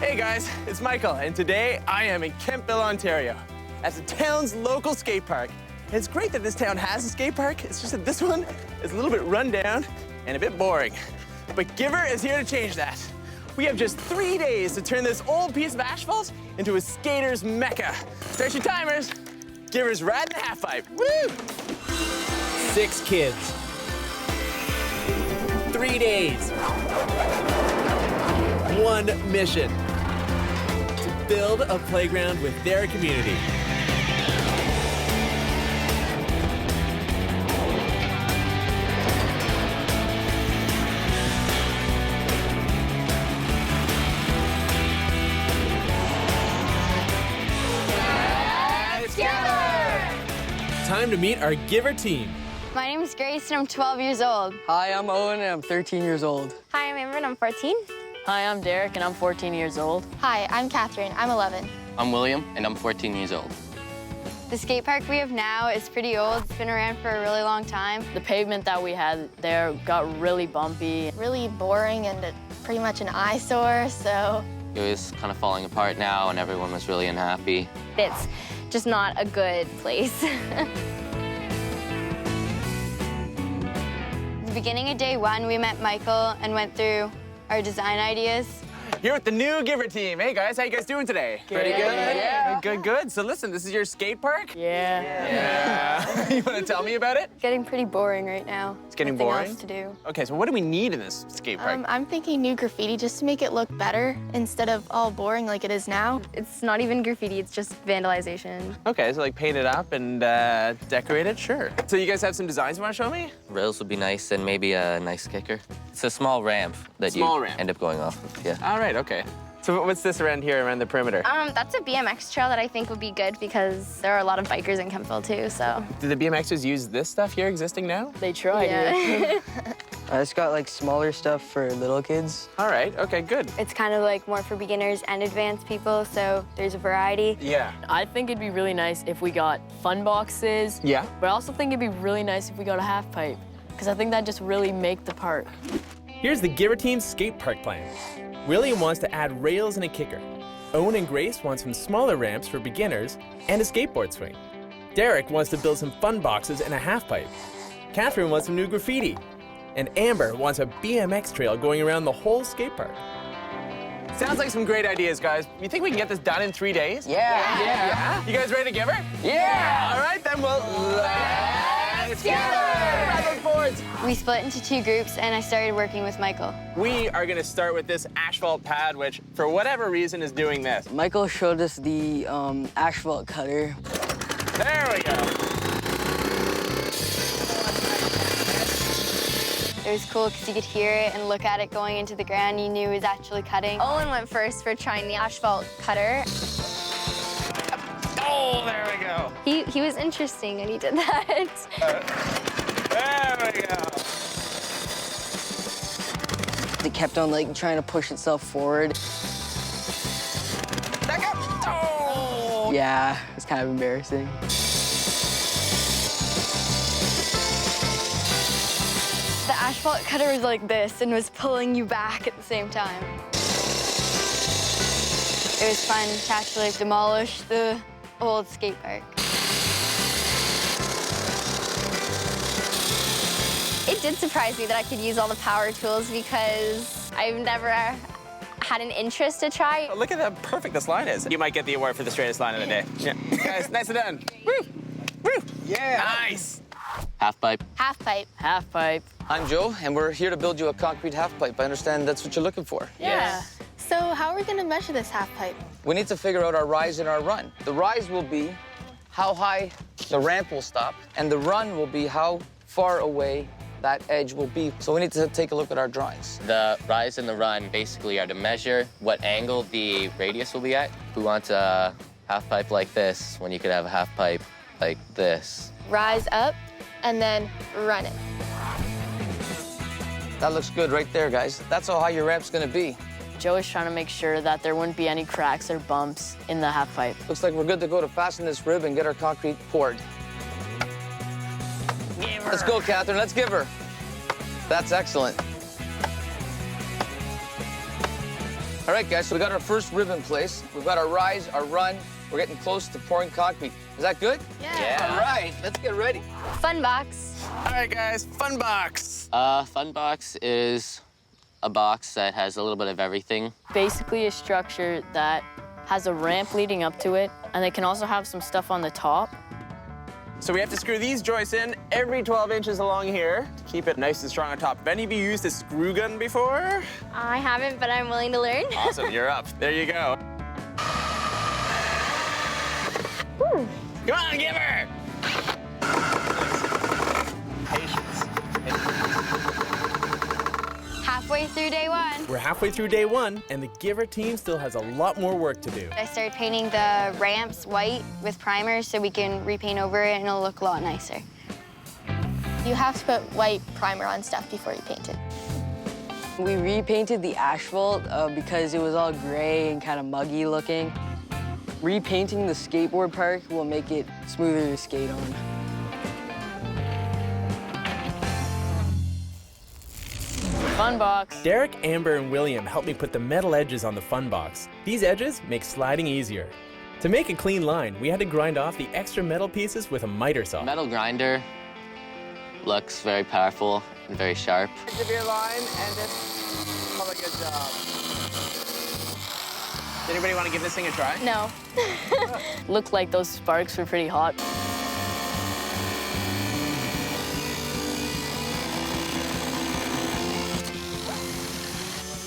Hey guys, it's Michael, and today I am in Kentville, Ontario, at the town's local skate park. And it's great that this town has a skate park. It's just that this one is a little bit run down and a bit boring. But Giver is here to change that. We have just 3 days to turn this old piece of asphalt into a skater's mecca. Start your timers. Giver's riding the half-pipe. Woo! 6 kids. 3 days. 1 mission. To build a playground with their community. Time to meet our Giver team. My name is Grace and I'm 12 years old. Hi, I'm Owen and I'm 13 years old. Hi, I'm Amber and I'm 14. Hi, I'm Derek and I'm 14 years old. Hi, I'm Catherine. I'm 11. I'm William and I'm 14 years old. The skate park we have now is pretty old. It's been around for a really long time. The pavement that we had there got really bumpy. Really boring and pretty much an eyesore, so. It was kind of falling apart now and everyone was really unhappy. It's just not a good place. At the beginning of day 1, we met Michael and went through our design ideas. Here with the new Giver team. Hey guys, how you guys doing today? Pretty good. Yeah. Good. So listen, this is your skate park? Yeah. You want to tell me about it? It's getting pretty boring right now. It's getting Nothing boring? else to do. Okay, so what do we need in this skate park? I'm thinking new graffiti just to make it look better instead of all boring like it is now. It's not even graffiti, it's just vandalization. Okay, so like paint it up and decorate it? Sure. So you guys have some designs you want to show me? Rails would be nice and maybe a nice kicker. It's a small ramp that Small you ramp. end up going off of, yeah. All right, okay. So what's this around here, around the perimeter? That's a BMX trail that I think would be good because there are a lot of bikers in Kentville too, so. Do the BMXers use this stuff here existing now? They tried it. It's got like smaller stuff for little kids. All right, okay, good. It's kind of like more for beginners and advanced people, so there's a variety. Yeah. I think it'd be really nice if we got fun boxes. Yeah? But I also think it'd be really nice if we got a half pipe, because I think that'd just really make the park. Here's the Giver team's skate park plan. William wants to add rails and a kicker. Owen and Grace want some smaller ramps for beginners and a skateboard swing. Derek wants to build some fun boxes and a half pipe. Catherine wants some new graffiti. And Amber wants a BMX trail going around the whole skate park. Sounds like some great ideas, guys. You think we can get this done in 3 days? Yeah. You guys ready to Giver? Yeah. All right, then we'll let's Giver! Round of applause. We split into 2 groups and I started working with Michael. We are gonna start with this asphalt pad, which for whatever reason is doing this. Michael showed us the asphalt cutter. There we go. It was cool because you could hear it and look at it going into the ground. You knew it was actually cutting. Owen went first for trying the asphalt cutter. Oh, there we go. He was interesting when he did that. There we go. It kept on like trying to push itself forward. Back up. Oh. Yeah, it's kind of embarrassing. The asphalt cutter was like this and was pulling you back at the same time. It was fun to actually demolish the old skate park. It did surprise me that I could use all the power tools because I've never had an interest to try. Oh, look at how perfect this line is. You might get the award for the straightest line of the day. Yeah. Guys, nice and done. Woo! Woo! Yeah! Nice! Half pipe. Half pipe. Half pipe. I'm Joe, and we're here to build you a concrete half pipe. I understand that's what you're looking for. Yeah. So how are we gonna measure this half pipe? We need to figure out our rise and our run. The rise will be how high the ramp will stop, and the run will be how far away that edge will be. So we need to take a look at our drawings. The rise and the run basically are to measure what angle the radius will be at. We want a half pipe like this when you could have a half pipe like this. Rise up and then run it. That looks good right there, guys. That's how high your ramp's gonna be. Joe is trying to make sure that there wouldn't be any cracks or bumps in the half pipe. Looks like we're good to go to fasten this rib and get our concrete poured. Let's go, Catherine. Let's give her. That's excellent. All right, guys, so we got our first rib in place. We've got our rise, our run. We're getting close to pouring concrete. Is that good? Yeah. All right, let's get ready. Fun box. All right, guys, fun box. Fun box is a box that has a little bit of everything. Basically a structure that has a ramp leading up to it, and they can also have some stuff on the top. So we have to screw these joists in every 12 inches along here to keep it nice and strong on top. Have any of you used a screw gun before? I haven't, but I'm willing to learn. Awesome, you're up. There you go. Come on, give her! Patience. Halfway through day one. We're halfway through day one, and the Giver team still has a lot more work to do. I started painting the ramps white with primer so we can repaint over it and it'll look a lot nicer. You have to put white primer on stuff before you paint it. We repainted the asphalt because it was all gray and kind of muggy looking. Repainting the skateboard park will make it smoother to skate on. Fun box. Derek, Amber, and William helped me put the metal edges on the fun box. These edges make sliding easier. To make a clean line, we had to grind off the extra metal pieces with a miter saw. Metal grinder looks very powerful and very sharp. Give your line and just have a good job. Does anybody want to give this thing a try? No. Looked like those sparks were pretty hot.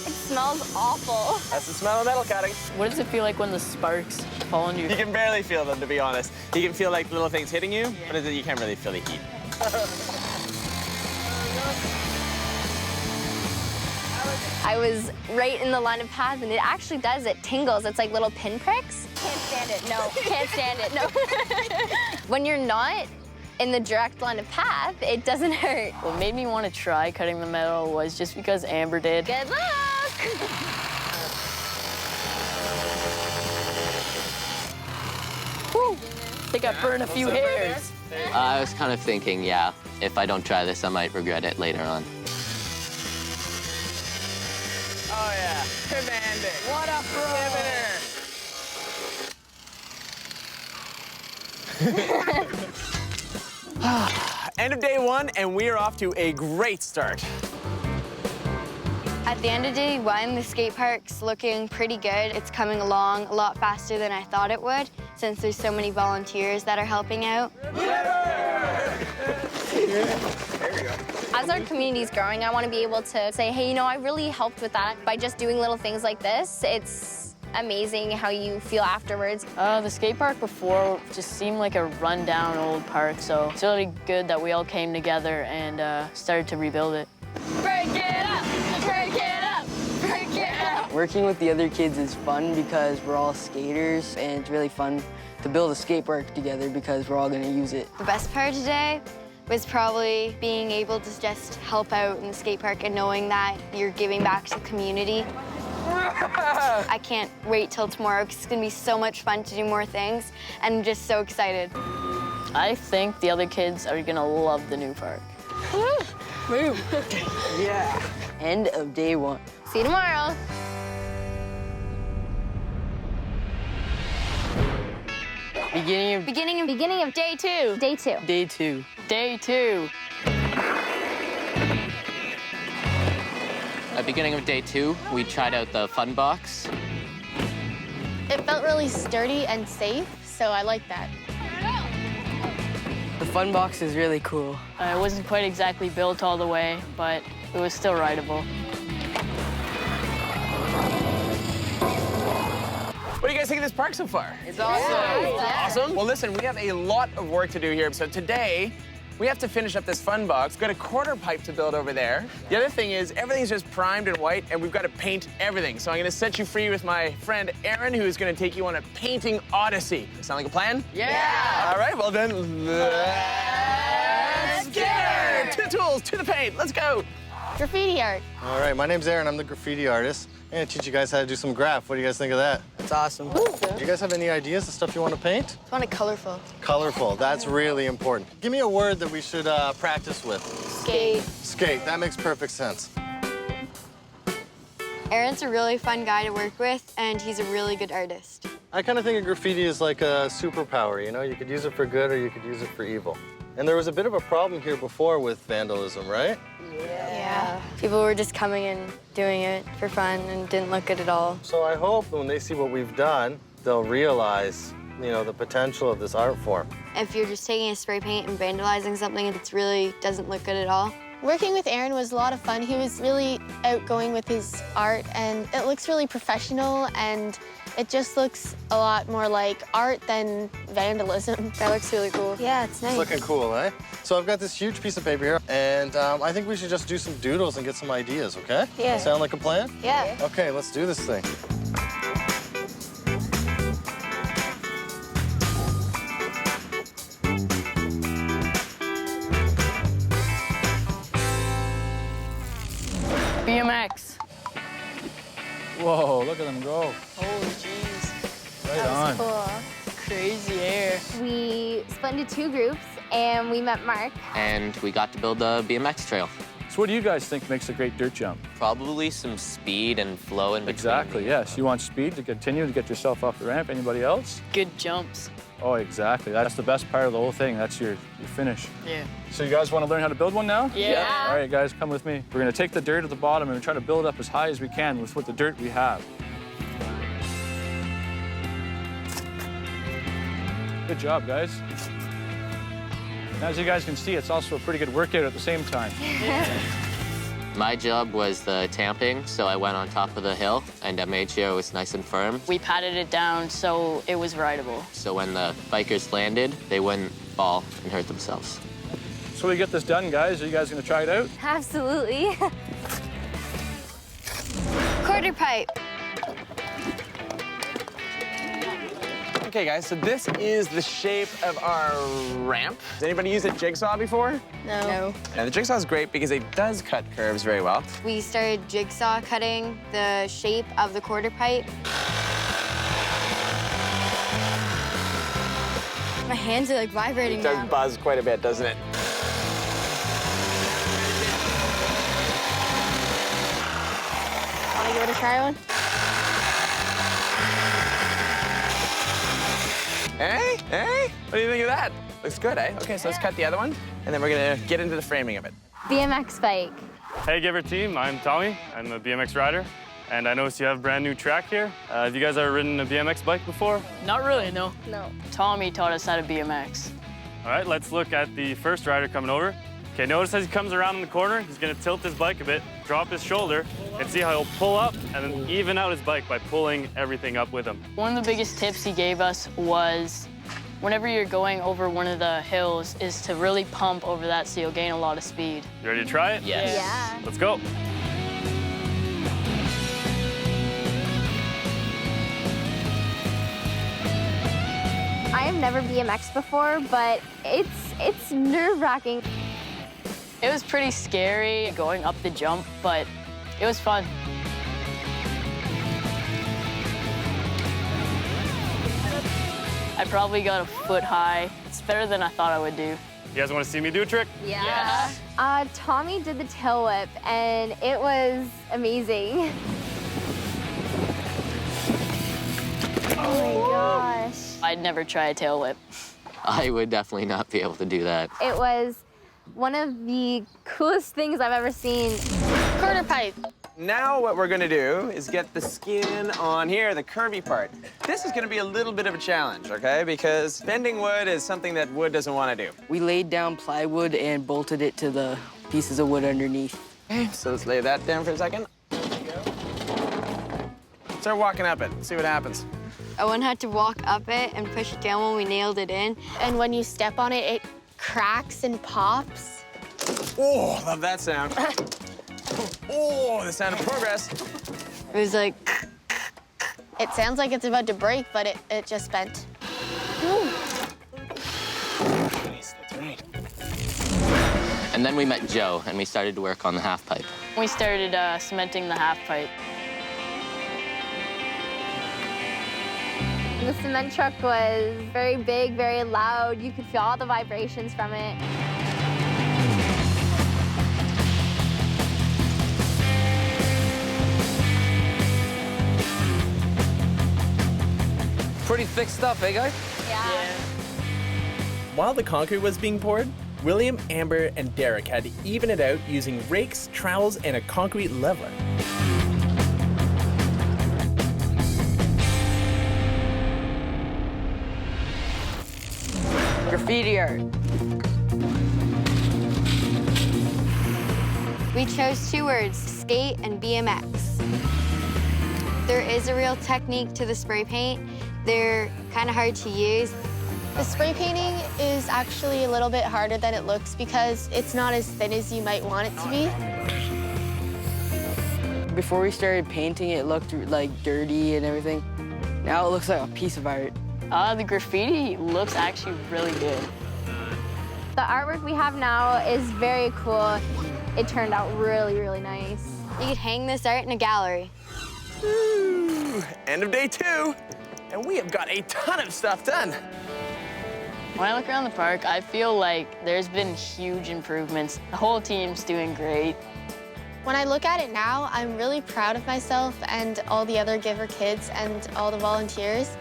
It smells awful. That's the smell of metal cutting. What does it feel like when the sparks fall on you? You can barely feel them, to be honest. You can feel like little things hitting you, but you can't really feel the heat. I was right in the line of path, and it actually does. It tingles. It's like little pinpricks. Can't stand it. No. Can't stand it. No. When you're not in the direct line of path, it doesn't hurt. What made me want to try cutting the metal was just because Amber did. Good luck. Whew. I think I burned a few hairs. I was kind of thinking, yeah, if I don't try this, I might regret it later on. Oh, yeah. Commanding. What up, bro? End of day one, and we are off to a great start. At the end of day one, the skate park's looking pretty good. It's coming along a lot faster than I thought it would, since there's so many volunteers that are helping out. As our community's growing, I want to be able to say, hey, you know, I really helped with that by just doing little things like this. It's amazing how you feel afterwards. The skate park before just seemed like a rundown old park, so it's really good that we all came together and started to rebuild it. Break it up! Break it up! Break it up! Working with the other kids is fun because we're all skaters, and it's really fun to build a skate park together because we're all going to use it. The best part of today was probably being able to just help out in the skate park and knowing that you're giving back to the community. I can't wait till tomorrow because it's going to be so much fun to do more things, and I'm just so excited. I think the other kids are gonna love the new park. Move. Yeah. End of day one. See you tomorrow. Beginning of day two. Day two. Day two. day two. At the beginning of day two, we tried out the fun box. It felt really sturdy and safe, so I like that. The fun box is really cool. It wasn't quite exactly built all the way, but it was still rideable. What do you guys think of this park so far? It's awesome. Awesome. Well, listen, we have a lot of work to do here. So today, we have to finish up this fun box. We've got a quarter pipe to build over there. The other thing is everything's just primed and white, and we've got to paint everything. So I'm going to set you free with my friend Aaron, who's going to take you on a painting odyssey. Sound like a plan? Yeah. All right, well then, let's get her! To the tools, to the paint. Let's go. Graffiti art. All right, my name's Aaron. I'm the graffiti artist. I'm gonna teach you guys how to do some graph. What do you guys think of that? It's awesome. Do you guys have any ideas of stuff you want to paint? I want it colorful. Colorful, that's really important. Give me a word that we should practice with. Skate. Skate, that makes perfect sense. Aaron's a really fun guy to work with, and he's a really good artist. I kind of think of graffiti as like a superpower, you know? You could use it for good or you could use it for evil. And there was a bit of a problem here before with vandalism, right? Yeah. People were just coming and doing it for fun and didn't look good at all. So I hope when they see what we've done, they'll realize, you know, the potential of this art form. If you're just taking a spray paint and vandalizing something that really doesn't look good at all. Working with Aaron was a lot of fun. He was really outgoing with his art, and it looks really professional, and it just looks a lot more like art than vandalism. That looks really cool. Yeah, it's nice. It's looking cool, eh? So I've got this huge piece of paper here, and I think we should just do some doodles and get some ideas, okay? Yeah. Sound like a plan? Yeah. Okay, let's do this thing. BMX. Whoa, look at them go. Holy jeez. Right on. Cool. Crazy air. We split into 2 groups, and we met Mark. And we got to build a BMX trail. So what do you guys think makes a great dirt jump? Probably some speed and flow in between. Exactly, yes. You want speed to continue to get yourself off the ramp. Anybody else? Good jumps. Oh, exactly. That's the best part of the whole thing. That's your finish. Yeah. So you guys want to learn how to build one now? Yeah. All right, guys, come with me. We're going to take the dirt at the bottom and try to build up as high as we can with the dirt we have. Good job, guys. And as you guys can see, it's also a pretty good workout at the same time. My job was the tamping, so I went on top of the hill and I made sure it was nice and firm. We patted it down so it was rideable. So when the bikers landed, they wouldn't fall and hurt themselves. So we get this done, guys. Are you guys going to try it out? Absolutely. Quarter pipe. Okay, guys, so this is the shape of our ramp. Has anybody used a jigsaw before? No. And the jigsaw is great because it does cut curves very well. We started jigsaw cutting the shape of the quarter pipe. My hands are like vibrating It does now. buzz quite a bit, doesn't it? Want to give it a try one? Hey, hey, what do you think of that? Looks good, eh? Okay, so let's cut the other one, and then we're gonna get into the framing of it. BMX bike. Hey, Giver team, I'm Tommy. I'm a BMX rider, and I noticed you have a brand new track here. Have you guys ever ridden a BMX bike before? Not really, no. No. Tommy taught us how to BMX. All right, let's look at the first rider coming over. Okay, notice as he comes around in the corner, he's gonna tilt his bike a bit, drop his shoulder, and see how he'll pull up and then even out his bike by pulling everything up with him. One of the biggest tips he gave us was whenever you're going over one of the hills is to really pump over that so you'll gain a lot of speed. You ready to try it? Yes. Yeah. Let's go. I have never BMX'd before, but it's nerve-wracking. It was pretty scary going up the jump, but it was fun. I probably got a foot high. It's better than I thought I would do. You guys want to see me do a trick? Yeah. Tommy did the tail whip, and it was amazing. Oh my gosh. I'd never try a tail whip. I would definitely not be able to do that. It was one of the coolest things I've ever seen. Quarter pipe. Now what we're gonna do is get the skin on here, the curvy part. This is gonna be a little bit of a challenge, okay? Because bending wood is something that wood doesn't wanna do. We laid down plywood and bolted it to the pieces of wood underneath. Okay, so let's lay that down for a second. Start walking up it, see what happens. Owen had to walk up it and push it down when we nailed it in. And when you step on it, it cracks and pops. Oh, love that sound. Oh, the sound of progress. It was like, It sounds like it's about to break, but it just bent. Nice, that's right. And then we met Joe, and we started to work on the half pipe. We started cementing the half pipe. The cement truck was very big, very loud. You could feel all the vibrations from it. thick stuff, eh, guys? Yeah. While the concrete was being poured, William, Amber, and Derek had to even it out using rakes, trowels, and a concrete leveler. Graffiti art. We chose 2 words, skate and BMX. There is a real technique to the spray paint. They're kind of hard to use. The spray painting is actually a little bit harder than it looks because it's not as thin as you might want it to be. Before we started painting, it looked like dirty and everything. Now it looks like a piece of art. The graffiti looks actually really good. The artwork we have now is very cool. It turned out really, really nice. You could hang this art in a gallery. Woo! End of day 2, and we have got a ton of stuff done. When I look around the park, I feel like there's been huge improvements. The whole team's doing great. When I look at it now, I'm really proud of myself and all the other Giver kids and all the volunteers.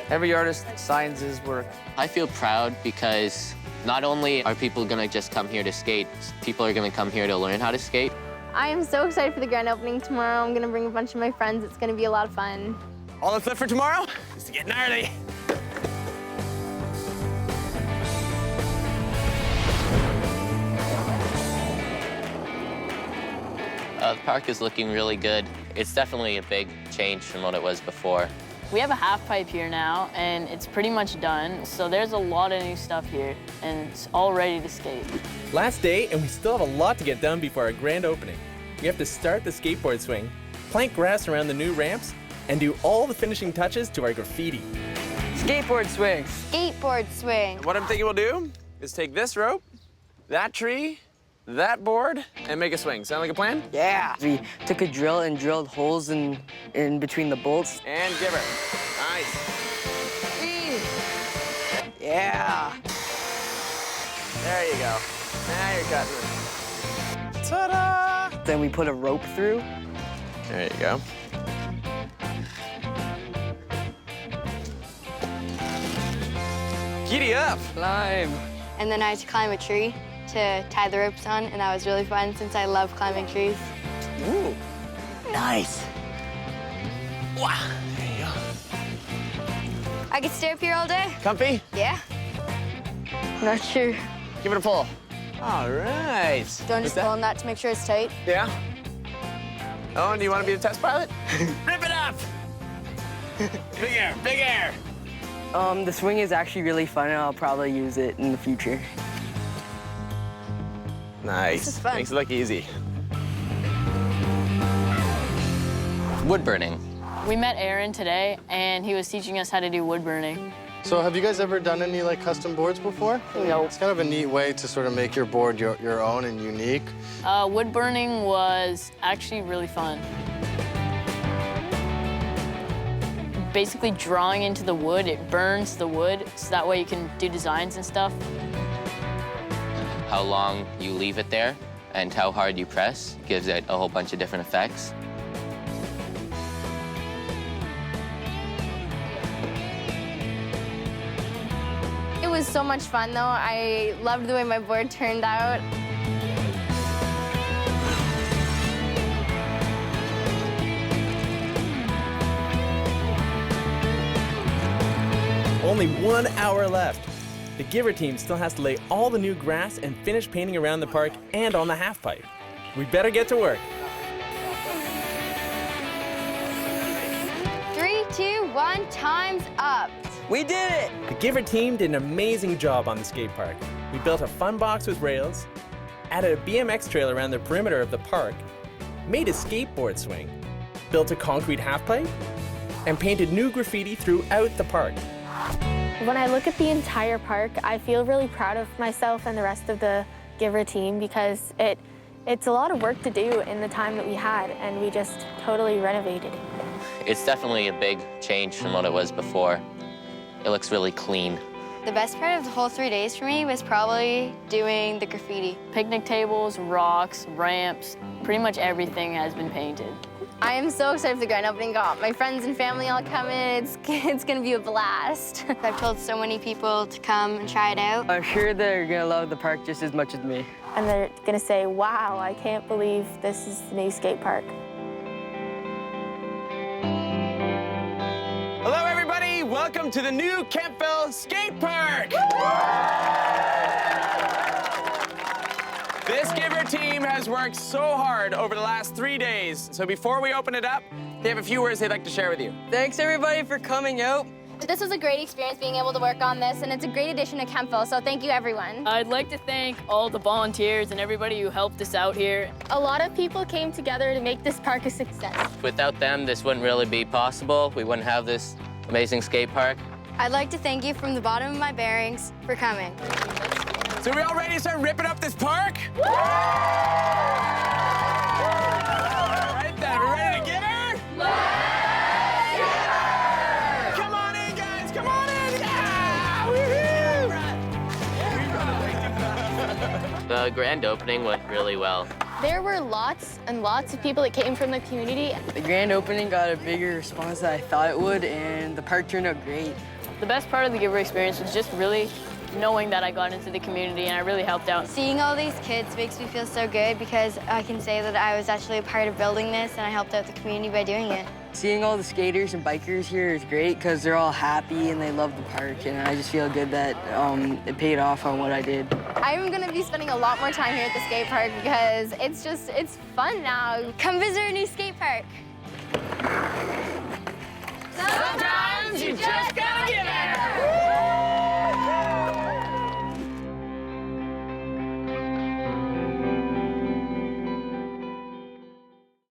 Every artist signs his work. I feel proud because not only are people gonna just come here to skate, people are gonna come here to learn how to skate. I am so excited for the grand opening tomorrow. I'm gonna bring a bunch of my friends. It's gonna be a lot of fun. All that's left for tomorrow is to get gnarly. The park is looking really good. It's definitely a big change from what it was before. We have a half pipe here now, and it's pretty much done. So there's a lot of new stuff here, and it's all ready to skate. Last day, and we still have a lot to get done before our grand opening. We have to start the skateboard swing, plank grass around the new ramps, and do all the finishing touches to our graffiti. Skateboard swing. Skateboard swing. What I'm thinking we'll do is take this rope, that tree, that board, and make a swing. Sound like a plan? Yeah. We took a drill and drilled holes in between the bolts. And give her. Nice. Yeah. There you go. Now you're cutting. Ta-da! Then we put a rope through. There you go. Giddy up. Climb. And then I had to climb a tree to tie the ropes on, and that was really fun since I love climbing trees. Ooh, nice. Wow, there you go. I could stay up here all day. Comfy? Yeah. Not sure. Give it a pull. All right. Don't just pull on that to make sure it's tight. Yeah? Oh, and do you want to be the test pilot? Rip it up! Big air, big air! The swing is actually really fun, and I'll probably use it in the future. Nice. This is fun. Makes it look easy. Wood burning. We met Aaron today, and he was teaching us how to do wood burning. So have you guys ever done any like custom boards before? No. It's kind of a neat way to sort of make your board your own and unique. Wood burning was actually really fun. Basically drawing into the wood, it burns the wood, so that way you can do designs and stuff. How long you leave it there and how hard you press gives it a whole bunch of different effects. It was so much fun, though. I loved the way my board turned out. Only 1 hour left. The Giver team still has to lay all the new grass and finish painting around the park and on the half pipe. We better get to work. 3, 2, 1, time's up. We did it! The Giver team did an amazing job on the skate park. We built a fun box with rails, added a BMX trail around the perimeter of the park, made a skateboard swing, built a concrete half pipe, and painted new graffiti throughout the park. When I look at the entire park, I feel really proud of myself and the rest of the Giver team because it's a lot of work to do in the time that we had, and we just totally renovated it. It's definitely a big change from what it was before. It looks really clean. The best part of the whole 3 days for me was probably doing the graffiti. Picnic tables, rocks, ramps, pretty much everything has been painted. I am so excited for the grand opening. Got my friends and family all coming. It's gonna be a blast. I've told so many people to come and try it out. I'm sure they're gonna love the park just as much as me. And they're gonna say, wow, I can't believe this is the new skate park. Hello, everybody. Welcome to the new Kempville Skate Park. This Giver team has worked so hard over the last 3 days. So before we open it up, they have a few words they'd like to share with you. Thanks, everybody, for coming out. This was a great experience being able to work on this, and it's a great addition to Kempville, so thank you, everyone. I'd like to thank all the volunteers and everybody who helped us out here. A lot of people came together to make this park a success. Without them, this wouldn't really be possible. We wouldn't have this amazing skate park. I'd like to thank you from the bottom of my bearings for coming. So we all ready to start ripping up this park? All right, then. Are we ready to get her? Come on in, guys. Come on in. Yeah! Woohoo! The grand opening went really well. There were lots and lots of people that came from the community. The grand opening got a bigger response than I thought it would, and the park turned out great. The best part of the Giver experience was just really knowing that I got into the community and I really helped out. Seeing all these kids makes me feel so good because I can say that I was actually a part of building this and I helped out the community by doing it. Seeing all the skaters and bikers here is great because they're all happy and they love the park, and I just feel good that it paid off on what I did. I'm gonna be spending a lot more time here at the skate park because it's fun now. Come visit our new skate park. Sometimes you just gotta give it.